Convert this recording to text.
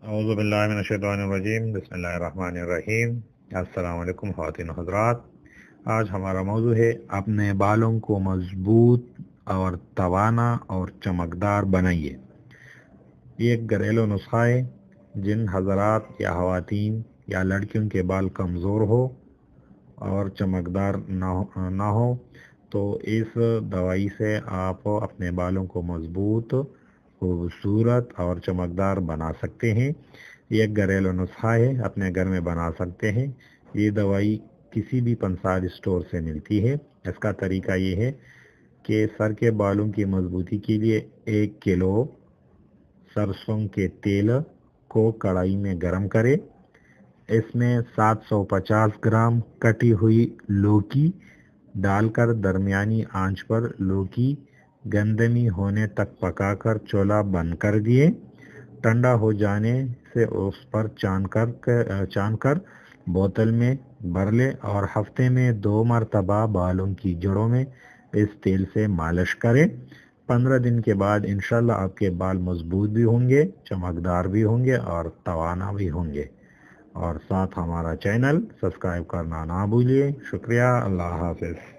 अऊज़ु बिल्लाहि मिनश्शैतानिर्रजीम बिस्मिल्लाहिर्रहमानिर्रहीम। अस्सलाम वालेकुम ख़वातीन हज़रात। आज हमारा मौजू है अपने बालों को मज़बूत और तवाना और चमकदार बनाइए। ये एक घरेलू नुस्खा है। जिन हज़रात या ख़वातीन या लड़कियों के बाल कमज़ोर हो और चमकदार ना हो तो इस दवाई से आप अपने बालों को मज़बूत, खूबसूरत और चमकदार बना सकते हैं। ये एक घरेलू नुस्खा है, अपने घर में बना सकते हैं। ये दवाई किसी भी पंसार स्टोर से मिलती है। इसका तरीका ये है कि सर के बालों की मजबूती के लिए 1 किलो सरसों के तेल को कढ़ाई में गरम करें। इसमें 750 ग्राम कटी हुई लौकी डालकर दरमियानी आंच पर लौकी गंदमी होने तक पकाकर चूल्हा बंद कर दिए। ठंडा हो जाने से उस पर छानकर बोतल में भर ले और हफ्ते में 2 मरतबा बालों की जड़ों में इस तेल से मालिश करें। 15 दिन के बाद इंशाल्लाह आपके बाल मजबूत भी होंगे, चमकदार भी होंगे और तवाना भी होंगे। और साथ हमारा चैनल सब्सक्राइब करना ना भूलिए। शुक्रिया। अल्लाह हाफिज़।